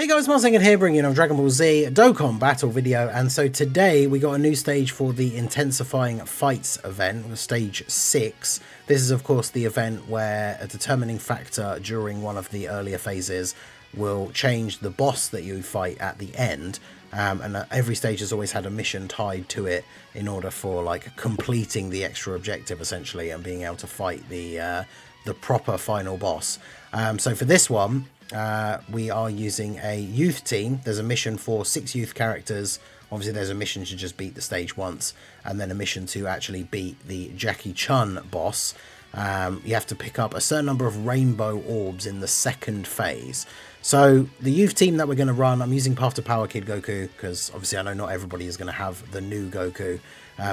Hey guys, Marsinged here, bringing you Dragon Ball Z Dokkan battle video, and so today we got a new stage for the Intensifying Fights event, stage 6. This is of course the event where a determining factor during one of the earlier phases will change the boss that you fight at the end, and every stage has always had a mission tied to it in order for like completing the extra objective essentially and being able to fight the proper final boss. So for this one, we are using a youth team. There's a mission for 6 youth characters. Obviously there's a mission to just beat the stage once, and then a mission to actually beat the Chun boss. You have to pick up a certain number of rainbow orbs in the second phase. So the youth team that we're going to run, I'm using Path to Power Kid Goku because obviously I know not everybody is going to have the new Goku,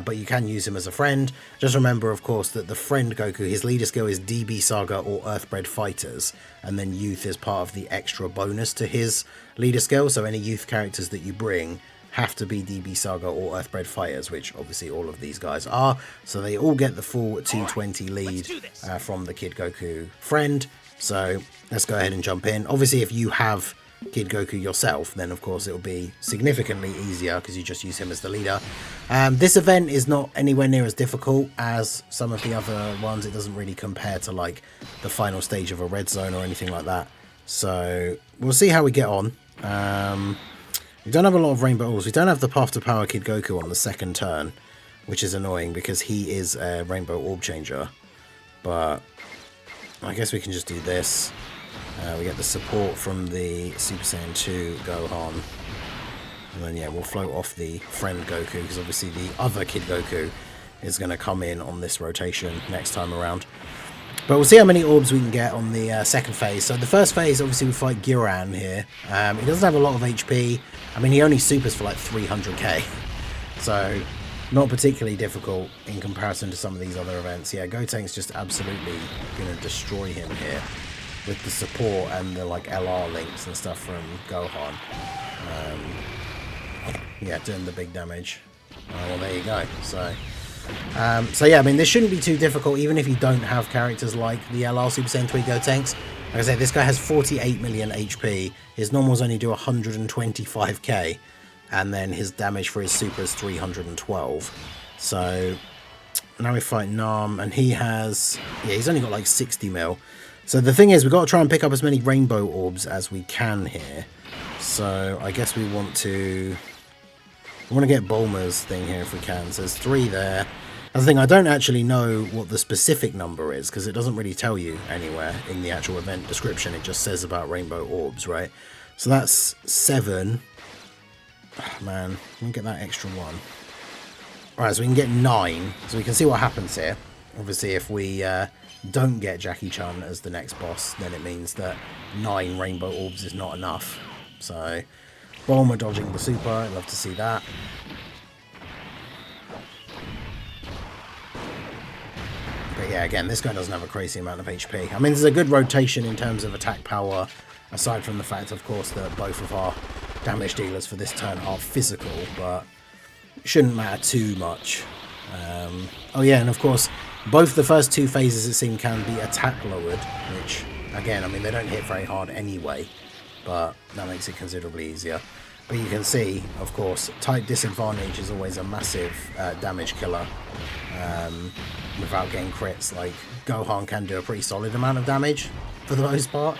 but you can use him as a friend. Just remember of course that the friend Goku, his leader skill is DB Saga or Earthbred Fighters, and then youth is part of the extra bonus to his leader skill. So any youth characters that you bring have to be DB Saga or Earthbred Fighters, which obviously all of these guys are. So they all get the full 220 lead from the Kid Goku friend. So let's go ahead and jump in. Obviously if you have Kid Goku yourself, then of course it will be significantly easier because you just use him as the leader. This event is not anywhere near as difficult as some of the other ones. It doesn't really compare to like the final stage of a red zone or anything like that. So we'll see how we get on. We don't have a lot of rainbow orbs. We don't have the Path to Power Kid Goku on the second turn, which is annoying because he is a rainbow orb changer. But I guess we can just do this. We get the support from the Super Saiyan 2 Gohan. And then, yeah, we'll float off the friend Goku, because obviously the other Kid Goku is going to come in on this rotation next time around. But we'll see how many orbs we can get on the second phase. So the first phase, obviously, we fight Giran here. He doesn't have a lot of HP. I mean, he only supers for like 300k. So not particularly difficult in comparison to some of these other events. Yeah, Gotenks just absolutely going to destroy him here with the support and the like LR links and stuff from Gohan. Yeah, doing the big damage. Well, there you go. So yeah, I mean, this shouldn't be too difficult even if you don't have characters like the LR Super Saiyan 3 Gotenks. Like I said, this guy has 48 million HP. His normals only do 125k. And then his damage for his super is 312. So now we fight Nam, and he has, yeah, he's only got like 60 mil. So the thing is, we've got to try and pick up as many rainbow orbs as we can here. So I guess we want to get Bulma's thing here if we can. So there's 3 there. That's the thing, I don't actually know what the specific number is because it doesn't really tell you anywhere in the actual event description. It just says about rainbow orbs, right? So that's 7. Oh, man, we can get that extra 1. Alright, so we can get 9. So we can see what happens here. Obviously, if we don't get Jackie Chun as the next boss, then it means that 9 rainbow orbs is not enough. So, Bulma dodging the super, I'd love to see that. But yeah, again, this guy doesn't have a crazy amount of HP. I mean, there's a good rotation in terms of attack power, aside from the fact, of course, that both of our damage dealers for this turn are physical, but it shouldn't matter too much. Oh yeah, and of course, both the first 2 phases, it seems, can be attack lowered, which, again, I mean, they don't hit very hard anyway, but that makes it considerably easier. But you can see, of course, type disadvantage is always a massive damage killer. Without getting crits, like, Gohan can do a pretty solid amount of damage for the most part,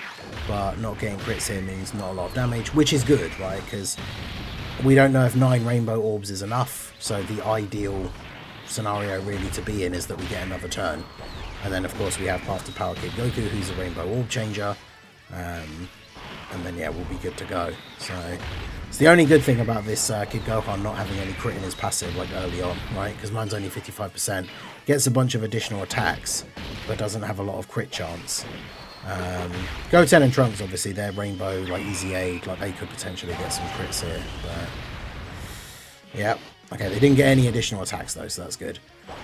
but not getting crits here means not a lot of damage, which is good, right? Because we don't know if 9 rainbow orbs is enough, so the ideal scenario really to be in is that we get another turn. And then of course we have Path to Power Kid Goku, who's a rainbow orb changer, and then yeah, we'll be good to go. So it's the only good thing about this Kid Gohan not having any crit in his passive like early on, right? Because mine's only 55%, gets a bunch of additional attacks but doesn't have a lot of crit chance. Goten and Trunks, obviously, they're rainbow, like easy aid, like they could potentially get some crits here, but yeah. Okay, they didn't get any additional attacks though, so that's good.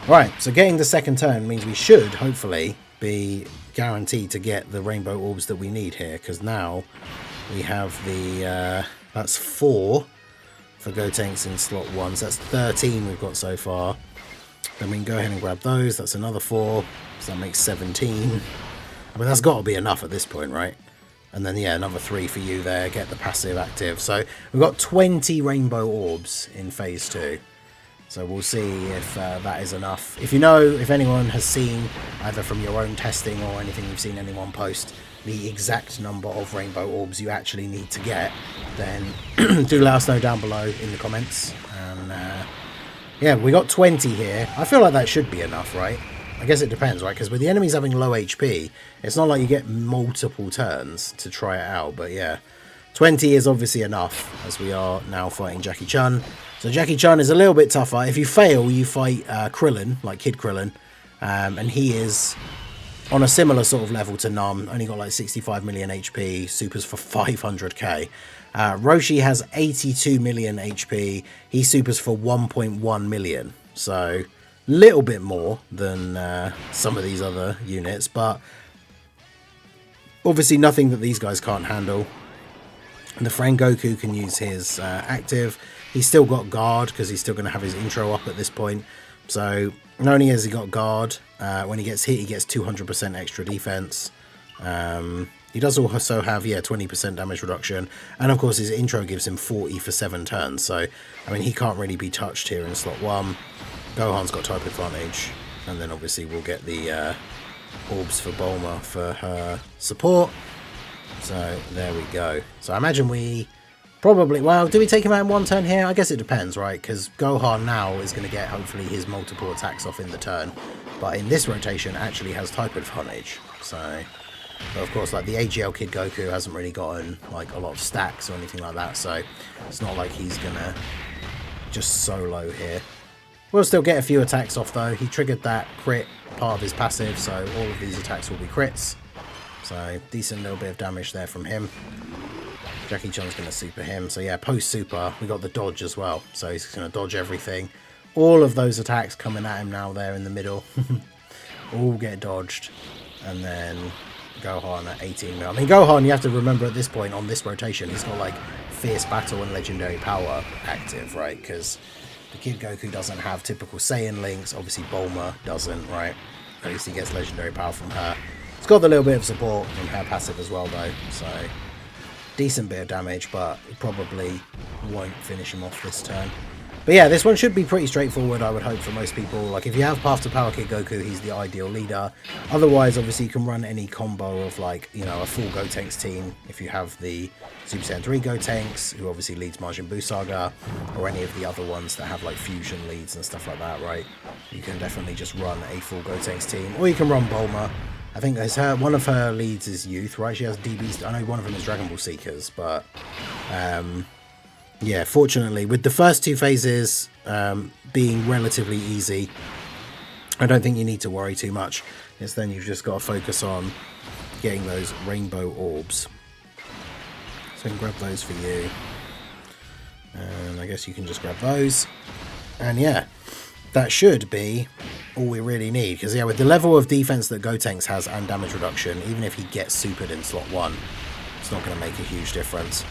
Right, so getting the second turn means we should hopefully be guaranteed to get the rainbow orbs that we need here, because now we have the that's 4 for Gotenks in slot 1, so that's 13 we've got so far. Then we can go ahead and grab those. That's another 4, so that makes 17. I mean, that's got to be enough at this point, right? And then, yeah, another 3 for you there. Get the passive active. So we've got 20 rainbow orbs in phase 2. So we'll see if that is enough. If you know, if anyone has seen, either from your own testing or anything you've seen anyone post, the exact number of rainbow orbs you actually need to get, then do let us know down below in the comments. And yeah, we got 20 here. I feel like that should be enough, right? I guess it depends, right? Because with the enemies having low HP, it's not like you get multiple turns to try it out. But yeah, 20 is obviously enough, as we are now fighting Jackie Chun. So Jackie Chun is a little bit tougher. If you fail, you fight Krillin, like Kid Krillin. And he is on a similar sort of level to Numb. Only got like 65 million HP, supers for 500k. Roshi has 82 million HP. He supers for 1.1 million. So little bit more than some of these other units, but obviously nothing that these guys can't handle. And the friend Goku can use his active. He's still got guard because he's still going to have his intro up at this point. So not only has he got guard, when he gets hit he gets 200% extra defense. He does also have, yeah, 20% damage reduction, and of course his intro gives him 40 for 7 turns. So I mean, he can't really be touched here in slot 1. Gohan's got type advantage, and then obviously we'll get the orbs for Bulma for her support. So there we go. So I imagine we probably, well, do we take him out in 1 turn here? I guess it depends, right? Because Gohan now is going to get hopefully his multiple attacks off in the turn, but in this rotation actually has type advantage. So but of course, like the AGL Kid Goku hasn't really gotten like a lot of stacks or anything like that, so it's not like he's gonna just solo here. We'll still get a few attacks off though. He triggered that crit part of his passive, so all of these attacks will be crits. So decent little bit of damage there from him. Jackie Chun's going to super him. So yeah, post super, we got the dodge as well. So he's going to dodge everything. All of those attacks coming at him now there in the middle. All get dodged. And then Gohan at 18 mil. I mean, Gohan, you have to remember at this point on this rotation, he's got like Fierce Battle and Legendary Power active, right? Because the Kid Goku doesn't have typical Saiyan links. Obviously Bulma doesn't, right? At least he gets Legendary Power from her. It's got a little bit of support from her passive as well though. So decent bit of damage, but it probably won't finish him off this turn. But yeah, this one should be pretty straightforward, I would hope, for most people. Like, if you have Path to Power Kid Goku, he's the ideal leader. Otherwise, obviously, you can run any combo of, like, you know, a full Gotenks team. If you have the Super Saiyan 3 Gotenks, who obviously leads Majin Buu Saga, or any of the other ones that have, like, fusion leads and stuff like that, right? You can definitely just run a full Gotenks team. Or you can run Bulma. I think one of her leads is Youth, right? She has DBs. I know one of them is Dragon Ball Seekers, but yeah, fortunately, with the first 2 phases being relatively easy, I don't think you need to worry too much. It's then you've just got to focus on getting those rainbow orbs. So I can grab those for you. And I guess you can just grab those. And yeah, that should be all we really need. Because yeah, with the level of defense that Gotenks has and damage reduction, even if he gets supered in slot 1, it's not going to make a huge difference.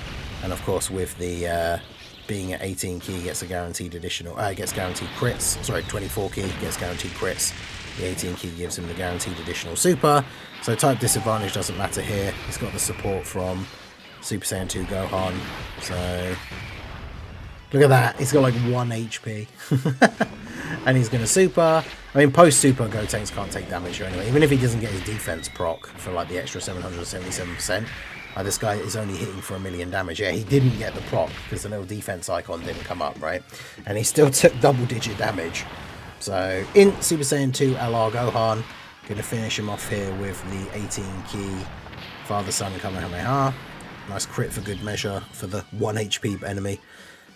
And of course, with the being at 18 key, gets a guaranteed additional, gets guaranteed crits. Sorry, 24 key gets guaranteed crits. The 18 key gives him the guaranteed additional super. So type disadvantage doesn't matter here. He's got the support from Super Saiyan 2 Gohan. So look at that. He's got like 1 HP. And he's going to super. I mean, post super, Gotenks can't take damage anyway. Even if he doesn't get his defense proc for like the extra 777%. This guy is only hitting for 1 million damage. Yeah, he didn't get the proc because the little defense icon didn't come up, right? And he still took double-digit damage. So, in Super Saiyan 2 LR Gohan, going to finish him off here with the 18 key Father-Son Kamehameha. Nice crit for good measure for the 1 HP enemy.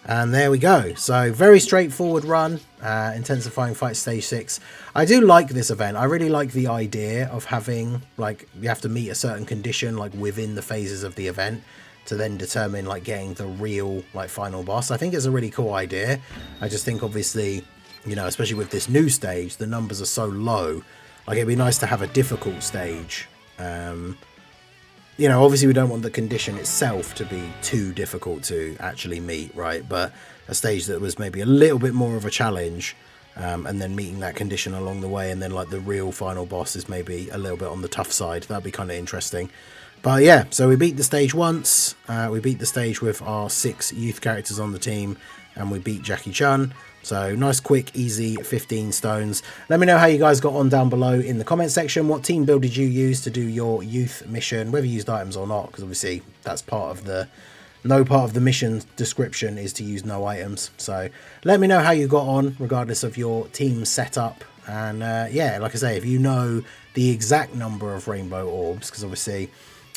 And there we go. So very straightforward run, Intensifying Fights Stage 6. I do like this event. I really like the idea of having, like, you have to meet a certain condition, like, within the phases of the event to then determine, like, getting the real, like, final boss. I think it's a really cool idea. I just think, obviously, you know, especially with this new stage, the numbers are so low. Like, it'd be nice to have a difficult stage. You know, obviously we don't want the condition itself to be too difficult to actually meet, right? But a stage that was maybe a little bit more of a challenge, and then meeting that condition along the way, and then like the real final boss is maybe a little bit on the tough side. That'd be kind of interesting. But yeah, so we beat the stage once. We beat the stage with our 6 youth characters on the team, and we beat Jackie Chun. So nice, quick, easy 15 stones. Let me know how you guys got on down below in the comment section. What team build did you use to do your youth mission, whether you used items or not, because obviously that's part of the... No part of the mission description is to use no items. So let me know how you got on, regardless of your team setup. And yeah, like I say, if you know the exact number of rainbow orbs, because obviously...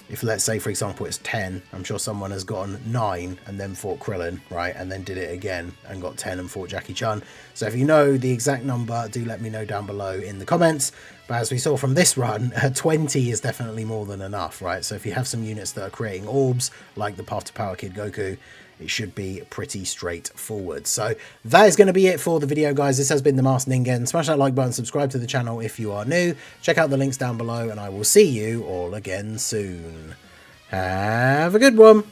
If, let's say, for example, it's 10, I'm sure someone has gotten 9 and then fought Krillin, right? And then did it again and got 10 and fought Jackie Chun. So if you know the exact number, do let me know down below in the comments. But as we saw from this run, 20 is definitely more than enough, right? So if you have some units that are creating orbs, like the Path to Power Kid Goku, it should be pretty straightforward. So that is going to be it for the video, guys. This has been the Masked Ningen. Smash that like button, subscribe to the channel if you are new. Check out the links down below, and I will see you all again soon. Have a good one.